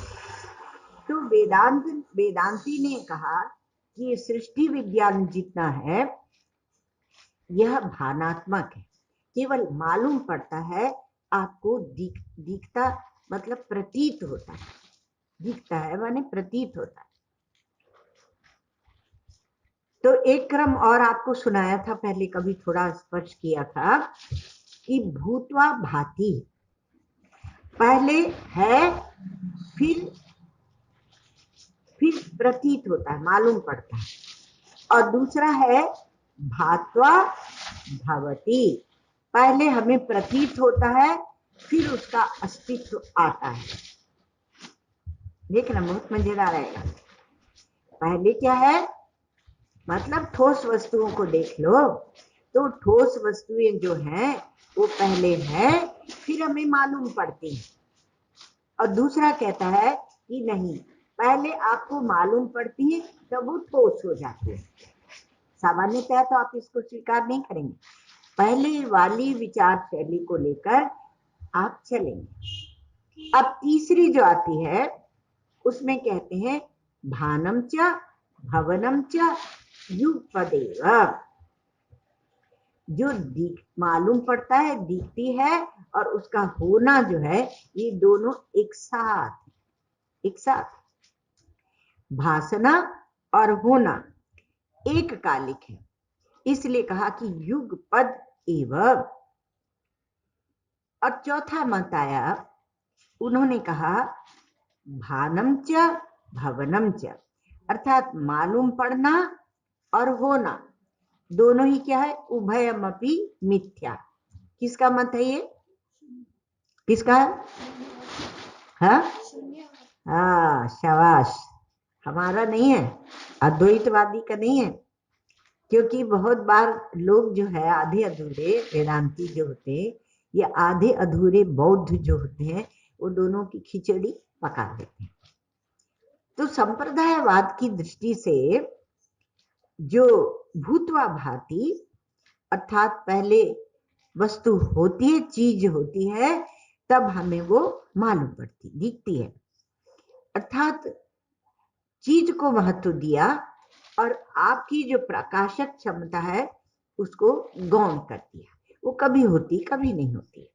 तो वेदांती ने कहा कि सृष्टि विज्ञान जितना है यह भानात्मक है, केवल मालूम पड़ता है आपको, दिखता मतलब प्रतीत होता है, दिखता है माने प्रतीत होता है। तो एक क्रम और आपको सुनाया था पहले, कभी थोड़ा स्पर्श किया था कि भूत्वा भाति, पहले है फिर प्रतीत होता है, मालूम पड़ता है। और दूसरा है भात्वा भवति, पहले हमें प्रतीत होता है फिर उसका अस्तित्व आता है। देखना बहुत मजेदार आएगा। पहले क्या है, मतलब ठोस वस्तुओं को देख लो, तो ठोस वस्तुएं जो हैं वो पहले है फिर हमें मालूम पड़ती है। और दूसरा कहता है कि नहीं, पहले आपको मालूम पड़ती है तब वो ठोस हो जाती है। सामान्यतः तो आप इसको स्वीकार नहीं करेंगे, पहले वाली विचार शैली को लेकर आप चलेंगे। अब तीसरी जो आती है उसमें कहते हैं भानम च भवनम च युगपदेव, जो मालूम पड़ता है, दिखती है, और उसका होना जो है, ये दोनों एक साथ भासना और होना एक कालिक है, इसलिए कहा कि युगपद एवं। और चौथा मत आया, उन्होंने कहा भानम च भवनम च, अर्थात मालूम पड़ना और होना दोनों ही क्या है, उभयमपि मिथ्या। किसका मत है ये? किसका है? हाँ शाबाश, हमारा नहीं है, अद्वैतवादी का नहीं है। क्योंकि बहुत बार लोग जो है आधे अधूरे वेदांती जो होते ये आधे अधूरे बौद्ध जो होते हैं वो दोनों की खिचड़ी पका देते हैं। तो संप्रदायवाद की दृष्टि से जो भूतवा भाति अर्थात पहले वस्तु होती है, चीज होती है, तब हमें वो मालूम पड़ती दिखती है, अर्थात चीज को महत्व दिया और आपकी जो प्रकाशक क्षमता है उसको गौण कर दिया। वो कभी होती कभी नहीं होती।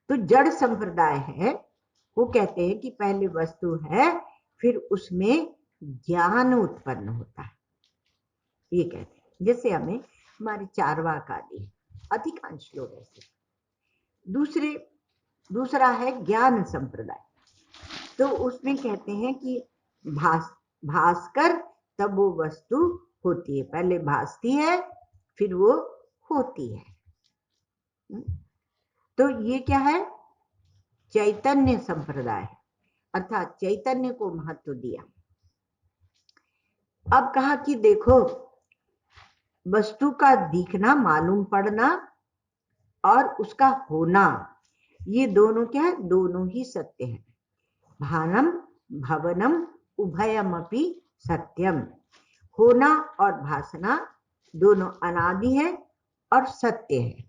तो जड़ संप्रदाय है, वो कहते हैं कि पहले वस्तु है फिर उसमें ज्ञान उत्पन्न होता है, ये कहते हैं। जैसे हमें हमारे चार्वाक आदि अधिकांश लोग ऐसे। दूसरा है ज्ञान संप्रदाय, तो उसमें कहते हैं कि भास्कर तब वो वस्तु होती है, पहले भासती है फिर वो होती है। तो ये क्या है? चैतन्य संप्रदाय, अर्थात चैतन्य को महत्व दिया। अब कहा कि देखो वस्तु का दिखना, मालूम पड़ना और उसका होना, ये दोनों क्या है? दोनों ही सत्य है। भानम भवनम उभयमपि सत्यम, होना और भासना दोनों अनादि है और सत्य है।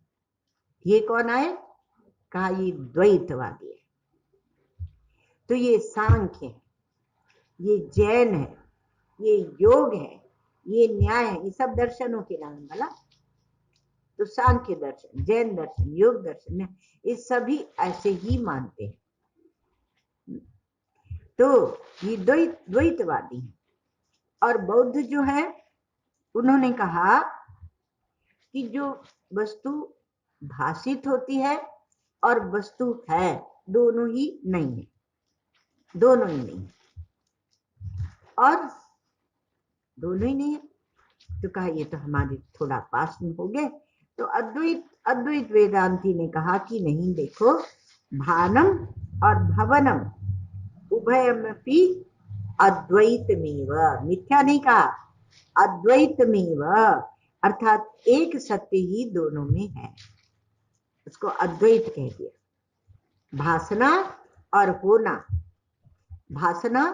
ये कौन आए? कहा ये द्वैतवादी है। तो ये सांख्य है, ये जैन है, ये योग है, ये न्याय है, ये सब दर्शनों के नाम वाला। तो सांख्य दर्शन, जैन दर्शन, योग दर्शन, ये सभी ऐसे ही मानते हैं। तो ये द्वैतवादी है। और बौद्ध जो है उन्होंने कहा कि जो वस्तु भाषित होती है और वस्तु है दोनों ही नहीं है, दोनों ही नहीं और दोनों ही नहीं है। तो कहा ये तो हमारे थोड़ा पास में हो गए। तो अद्वैत वेदांती ने कहा कि नहीं, देखो भानम और भवनम उभयमपि अद्वैतमेव, मिथ्या नहीं कहा, अद्वैतमेव, अर्थात एक सत्य ही दोनों में है, उसको अद्वैत कह दिया। भासना और होना, भासना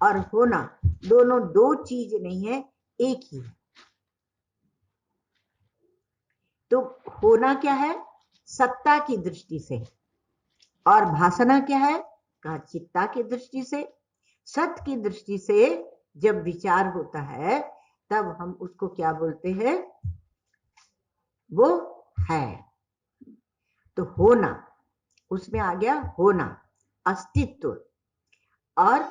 और होना दोनों दो चीज नहीं है, एक ही है। तो होना क्या है? सत्ता की दृष्टि से, और भासना क्या है? कहा चित्ता की दृष्टि से। सत्य की दृष्टि से जब विचार होता है तब हम उसको क्या बोलते हैं? वो है। तो होना, उसमें आ गया होना, अस्तित्व। और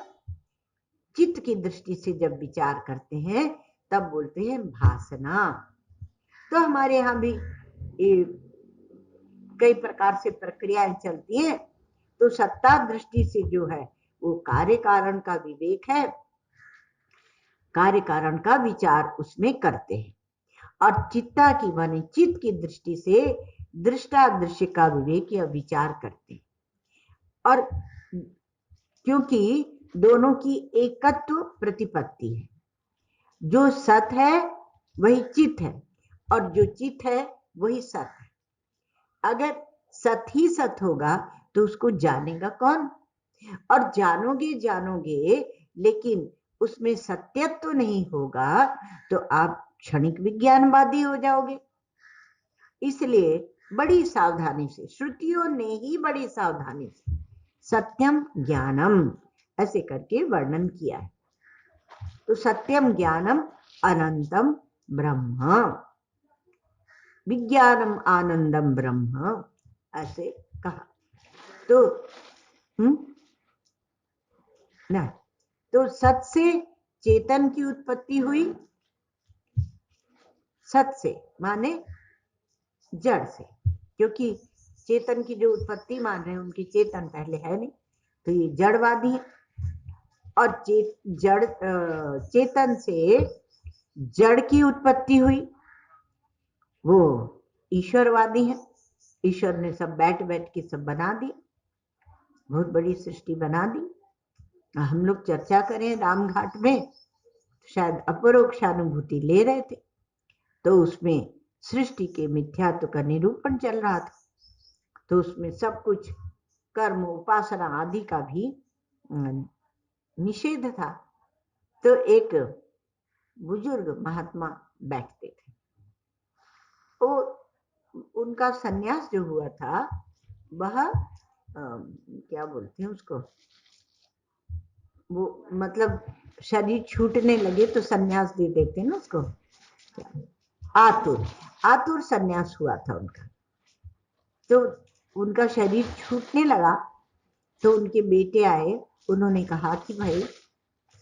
चित्त की दृष्टि से जब विचार करते हैं तब बोलते हैं भासना। तो हमारे यहाँ भी कई प्रकार से प्रक्रियाएं चलती हैं। तो सत्ता दृष्टि से जो है वो कार्य कारण का विवेक है, कार्य कारण का विचार उसमें करते हैं। और चित्ता की माने चित्त की दृष्टि से दृष्टा दृश्य का विवेक या विचार करते हैं। और क्योंकि दोनों की एकत्व प्रतिपत्ति है, जो सत है वही चित है और जो चित है वही सत है। अगर सत ही सत होगा तो उसको जानेगा कौन? और जानोगे लेकिन उसमें सत्यत्व तो नहीं होगा तो आप क्षणिक विज्ञानवादी हो जाओगे। इसलिए बड़ी सावधानी से, श्रुतियों ने ही बड़ी सावधानी से सत्यम ज्ञानम ऐसे करके वर्णन किया है। तो सत्यम ज्ञानम अनंतम ब्रह्म, विज्ञानम आनंदम ब्रह्म ऐसे कहा। तो ना, तो सत से चेतन की उत्पत्ति हुई, सत से माने जड़ से, क्योंकि चेतन की जो उत्पत्ति मान रहे हैं उनकी चेतन पहले है नहीं, तो ये जड़वादी है। और चेतन से जड़ की उत्पत्ति हुई, वो ईश्वरवादी है। ईश्वर ने सब बैठ के सब बना दी, बहुत बड़ी सृष्टि बना दी। हम लोग चर्चा करें रामघाट में, शायद अपरोक्षानुभूति ले रहे थे, तो उसमें सृष्टि के मिथ्यात्व का निरूपण चल रहा था। तो उसमें सब कुछ कर्म उपासना आदि का भी निषेध था। तो एक बुजुर्ग महात्मा बैठते थे, वो उनका सन्यास जो हुआ था वह क्या बोलते हैं उसको, वो मतलब शरीर छूटने लगे तो सन्यास दे देते हैं ना उसको, आतुर सन्यास हुआ था उनका। तो उनका शरीर छूटने लगा तो उनके बेटे आए, उन्होंने कहा कि भाई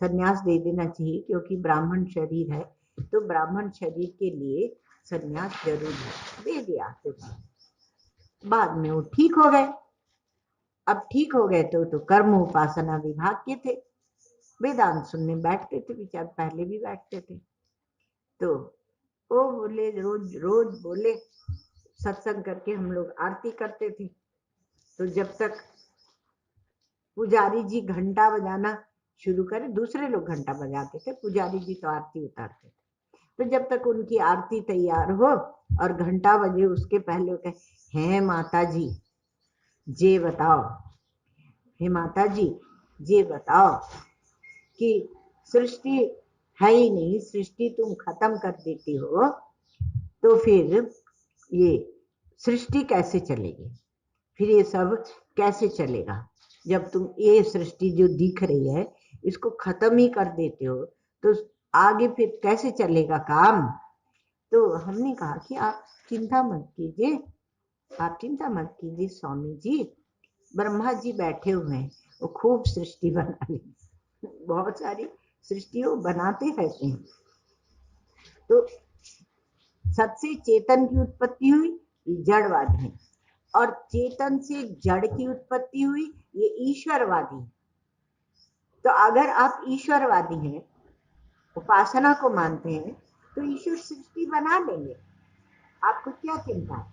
सन्यास दे देना चाहिए क्योंकि ब्राह्मण शरीर है, तो ब्राह्मण शरीर के लिए सन्यास जरूरी है। दे दिया। तो बाद में वो ठीक हो गए। अब ठीक हो गए तो कर्म उपासना विभाग के थे, वेदांत सुनने बैठते थे, विचार पहले भी बैठते थे। तो वो बोले, रोज रोज बोले सत्संग करके हम लोग आरती करते थे। तो जब तक पुजारी जी घंटा बजाना शुरू करे, दूसरे लोग घंटा बजाते थे, पुजारी जी तो आरती उतारते थे। तो जब तक उनकी आरती तैयार हो और घंटा बजे उसके पहले कहे, हैं माता जी जे बताओ, हे माता जी ये बताओ कि सृष्टि है ही नहीं, सृष्टि तुम खत्म कर देती हो, तो फिर ये सृष्टि कैसे चलेगी, फिर ये सब कैसे चलेगा, जब तुम ये सृष्टि जो दिख रही है इसको खत्म ही कर देते हो तो आगे फिर कैसे चलेगा काम। तो हमने कहा कि आप चिंता मत कीजिए, आप चिंता मत कीजिए स्वामी जी, ब्रह्मा जी बैठे हुए हैं, वो खूब सृष्टि बना ली, बहुत सारी सृष्टियों बनाते रहते हैं। तो सबसे चेतन की उत्पत्ति हुई, जड़वादी है, और चेतन से जड़ की उत्पत्ति हुई, ये ईश्वरवादी है। तो अगर आप ईश्वरवादी हैं, उपासना को मानते हैं, तो ईश्वर सृष्टि बना लेंगे, आपको क्या चिंता है।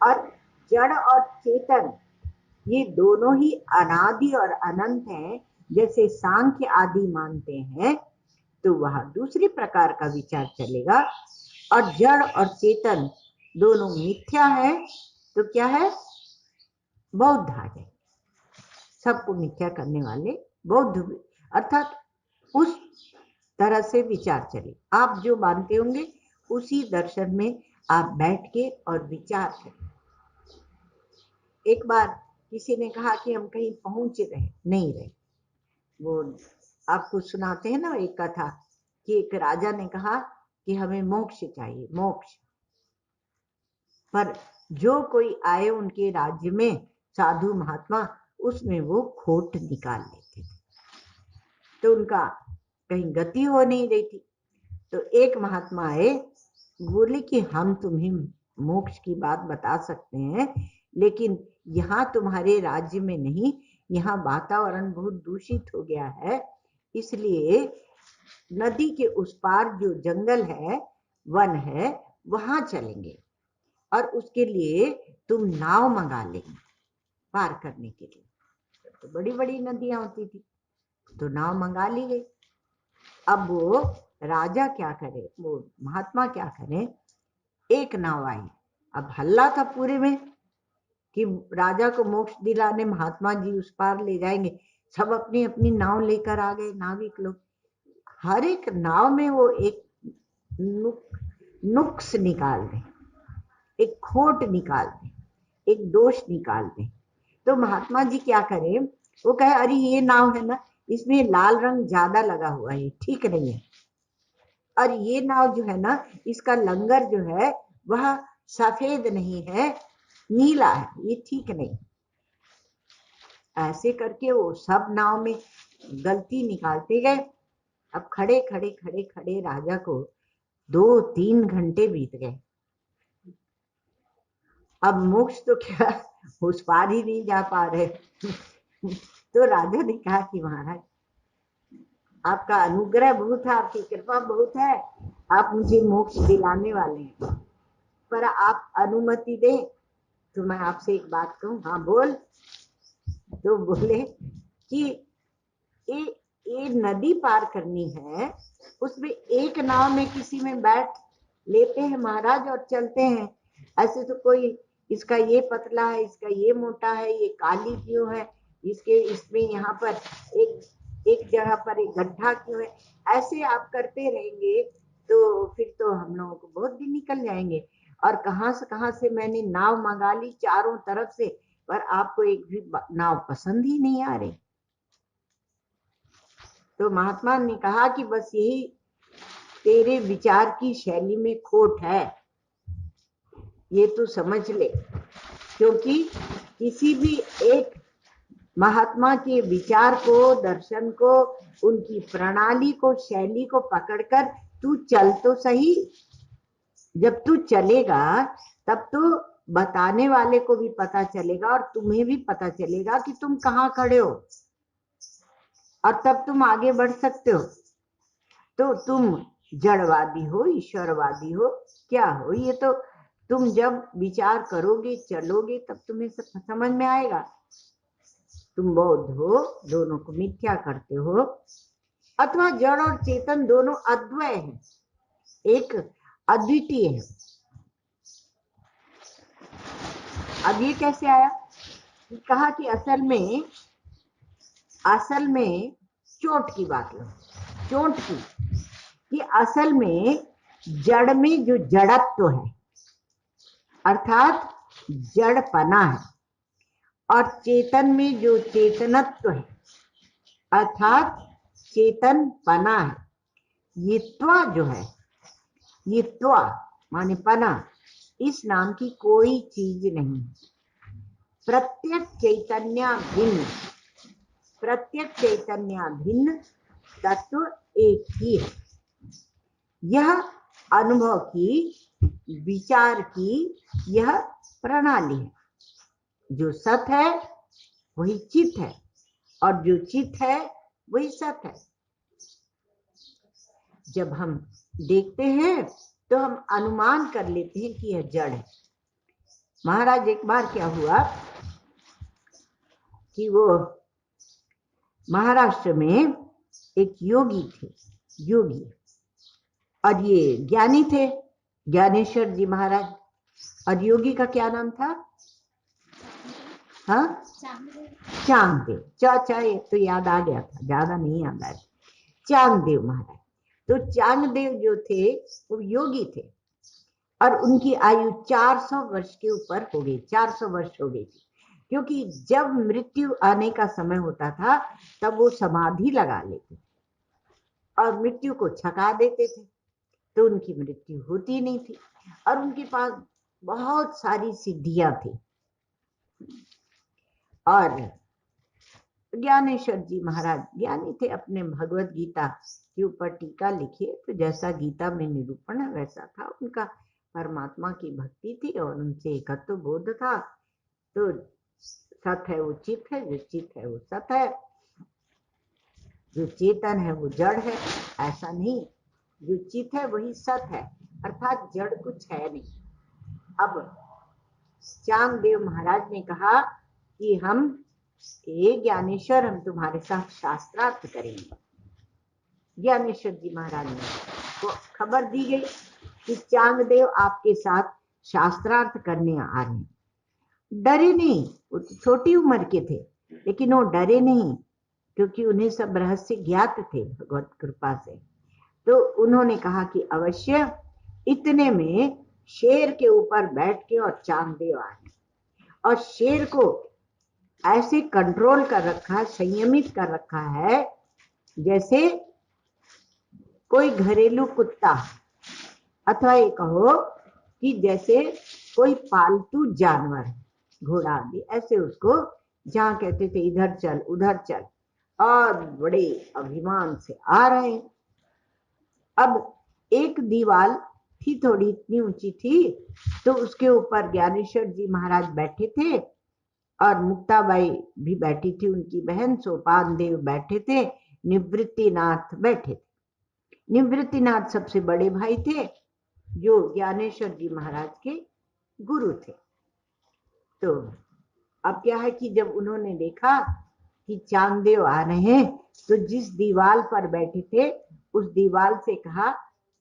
और जड़ और चेतन ये दोनों ही अनादि और अनंत हैं, जैसे सांख्य आदि मानते हैं, तो वह दूसरी प्रकार का विचार चलेगा। और जड़ और चेतन दोनों मिथ्या है, तो क्या है, बौद्ध आ जाए, सबको मिथ्या करने वाले बौद्ध, अर्थात उस तरह से विचार चले। आप जो मानते होंगे उसी दर्शन में आप बैठ के और विचार करें। एक बार किसी ने कहा कि हम कहीं पहुंच रहे, नहीं रहे। वो आपको सुनाते हैं ना एक कथा कि एक राजा ने कहा कि हमें मोक्ष चाहिए, मोक्ष। पर जो कोई आए उनके राज्य में साधु महात्मा, उसमें वो खोट निकाल लेते थे, तो उनका कहीं गति हो नहीं रही थी। तो एक महात्मा आए, बोले कि हम तुम्हें मोक्ष की बात बता सकते हैं, लेकिन यहाँ तुम्हारे राज्य में नहीं, यहाँ वातावरण बहुत दूषित हो गया है, इसलिए नदी के उस पार जो जंगल है, वन है, वहां चलेंगे, और उसके लिए तुम नाव मंगा लेंगे पार करने के लिए। तो बड़ी बड़ी नदियां होती थी, तो नाव मंगा ली गई। अब वो राजा क्या करे, वो महात्मा क्या करे, एक नाव आई। अब हल्ला था पूरे में कि राजा को मोक्ष दिलाने महात्मा जी उस पार ले जाएंगे, सब अपनी अपनी नाव लेकर आ गए, नाविक लोग। हर एक नाव में वो एक नुक्स निकाल दें, एक खोट निकाल दें, एक दोष निकाल दें। तो महात्मा जी क्या करें, वो कहे अरे ये नाव है ना, इसमें लाल रंग ज्यादा लगा हुआ है, ठीक नहीं है, और ये नाव जो है ना, इसका लंगर जो है वह सफेद नहीं है, नीला है, ये ठीक नहीं। ऐसे करके वो सब नाव में गलती निकालते गए। अब खड़े खड़े खड़े खड़े राजा को 2-3 घंटे बीत गए। अब मोक्ष तो क्या, उस पार ही नहीं जा पा रहे। तो राजा ने कहा कि महाराज आपका अनुग्रह बहुत है, आपकी कृपा बहुत है, आप मुझे मोक्ष दिलाने वाले हैं, पर आप अनुमति दें तो मैं आपसे एक बात कहूं। हाँ बोल। तो बोले कि ये नदी पार करनी है, उसमें एक नाव में किसी में बैठ लेते हैं महाराज और चलते हैं, ऐसे तो कोई इसका ये पतला है, इसका ये मोटा है, ये काली क्यों है, इसमें यहाँ पर एक जगह पर एक गड्ढा क्यों है। ऐसे आप करते रहेंगे तो फिर तो हम लोगों को बहुत दिन निकल जाएंगे। और कहाँ से मैंने नाव मंगा ली चारों तरफ से, पर आपको एक भी नाव पसंद ही नहीं आ रही। तो महात्मा ने कहा कि बस यही तेरे विचार की शैली में खोट है, ये तू समझ ले। क्योंकि किसी भी एक महात्मा के विचार को, दर्शन को, उनकी प्रणाली को, शैली को पकड़कर तू चल तो सही। जब तू चलेगा तब तो बताने वाले को भी पता चलेगा और तुम्हें भी पता चलेगा कि तुम कहाँ खड़े हो, और तब तुम आगे बढ़ सकते हो। तो तुम जड़वादी हो, ईश्वरवादी हो, क्या हो, ये तो तुम जब विचार करोगे, चलोगे, तब तुम्हें सब समझ में आएगा। तुम बौद्ध हो, दोनों को मिथ्या करते हो, अथवा जड़ और चेतन दोनों अद्वय हैं, एक अद्वितीय है। अब ये कैसे आया? कहा कि असल में चोट की बात लो, चोट की, कि असल में जड़ में जो जड़त्व है अर्थात जड़पना है, और चेतन में जो चेतनत्व है अर्थात चेतनपना है। ये त्वा जो है, ये त्वा माने पना, इस नाम की कोई चीज नहीं। प्रत्येक चैतन्याभिन्न तत्व एक ही है। यह अनुभव की, विचार की यह प्रणाली है। जो सत है वही चित है, और जो चित है वही सत है। जब हम देखते हैं तो हम अनुमान कर लेते हैं कि यह जड़ है। महाराज एक बार क्या हुआ कि वो महाराष्ट्र में एक योगी थे, योगी, और ये ज्ञानी थे, ज्ञानेश्वर जी महाराज। और योगी का क्या नाम था? हाँ, चांगदेव। चाचा ये तो याद आ गया था, ज्यादा नहीं याद आया। चांगदेव महाराज। तो चांगदेव जो थे वो योगी थे, और उनकी आयु 400 वर्ष के ऊपर हो गई, 400 वर्ष हो गई थी। क्योंकि जब मृत्यु आने का समय होता था तब वो समाधि लगा लेते और मृत्यु को छका देते थे, तो उनकी मृत्यु होती नहीं थी। और उनके पास बहुत सारी सिद्धियां थी। और ज्ञानेश्वर जी महाराज ज्ञानी थे, अपने भगवत गीता के ऊपर टीका लिखिए तो जैसा गीता में निरूपण है वैसा था। उनका परमात्मा की भक्ति थी और उनसे एकत्व बोध था। तो सत है वो चित है, जो चित है वो सत है, जो चेतन है वो जड़ है, ऐसा नहीं। जो चित है वही सत है, अर्थात जड़ कुछ है नहीं। अब चांगदेव महाराज ने कहा कि हम ज्ञानेश्वर, हम तुम्हारे साथ शास्त्रार्थ करेंगे। ज्ञानेश्वर जी महाराज ने को खबर दी गई कि चांगदेव आपके साथ शास्त्रार्थ करने आ रहे हैं। डरे नहीं, वो तो छोटी उम्र के थे, लेकिन वो डरे नहीं, क्योंकि उन्हें सब रहस्य ज्ञात थे भगवत कृपा से। तो उन्होंने कहा कि अवश्य। इतने में शेर के ऊपर बैठ के और चांगदेव आए, और शेर को ऐसे कंट्रोल कर रखा, संयमित कर रखा है जैसे कोई घरेलू कुत्ता, अथवा ये कहो कि जैसे कोई पालतू जानवर, घोड़ा आदि, ऐसे उसको जहां कहते थे इधर चल उधर चल, और बड़े अभिमान से आ रहे हैं। अब एक दीवार थी, थोड़ी इतनी ऊंची थी, तो उसके ऊपर ज्ञानेश्वर जी महाराज बैठे थे और मुक्ताबाई भी बैठी थी, उनकी बहन सोपान देव बैठे थे, निवृत्तिनाथ बैठे थे। निवृत्तिनाथ सबसे बड़े भाई थे, जो ज्ञानेश्वर जी महाराज के गुरु थे। तो अब क्या है कि जब उन्होंने देखा कि चांगदेव आ रहे हैं, तो जिस दीवार पर बैठे थे उस दीवार से कहा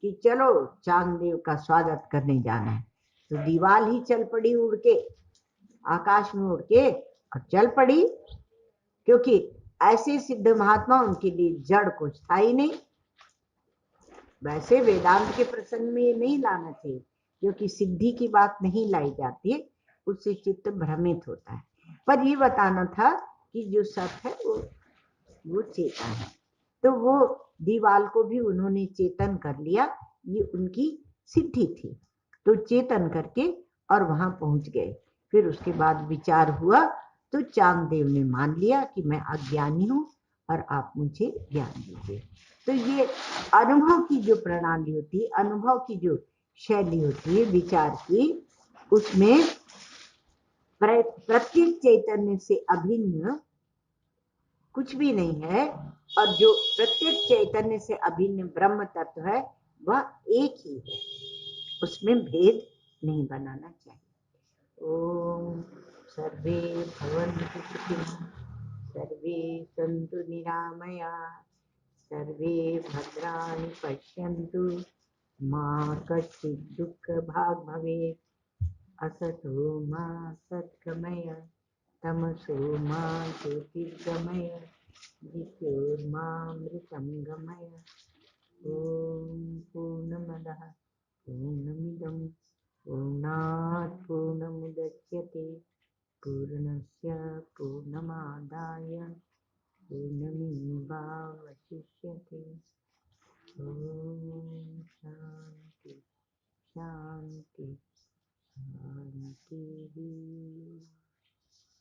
कि चलो चांगदेव का स्वागत करने जाना है। तो दीवाल ही चल पड़ी उड़ के, आकाश में उड़ के और चल पड़ी, क्योंकि ऐसे सिद्ध महात्मा, उनके लिए जड़ कुछ था ही नहीं। वैसे वेदांत के प्रसंग में ये नहीं लाना चाहिए, क्योंकि सिद्धि की बात नहीं लाई जाती है, उससे चित्त भ्रमित होता है। पर ये बताना था कि जो सत है वो चेतन है। तो वो दीवाल को भी उन्होंने चेतन कर लिया, ये उनकी सिद्धि थी। तो चेतन करके और वहां पहुंच गए। फिर उसके बाद विचार हुआ तो चांददेव ने मान लिया कि मैं अज्ञानी हूं और आप मुझे ज्ञान दीजिए। तो ये अनुभव की जो प्रणाली होती है, अनुभव की जो शैली होती है विचार की, उसमें प्रत्येक चैतन्य से अभिन्न कुछ भी नहीं है, और जो प्रत्येक चैतन्य से अभिन्न ब्रह्म तत्व है वह एक ही है, उसमें भेद नहीं बनाना चाहिए। ओम सर्वे भवन्तु सुखिनः, सर्वे सन्तु निरामयाः, सर्वे भद्राणि पश्यन्तु, मा कश्चित् दुःखभाग् भवेत्। असतो मा सद्गमय, तमसो मा ज्योतिर्गमय, मृत्योर्मामृतं गमय। ॐ पूर्णमदः पूर्णमिदं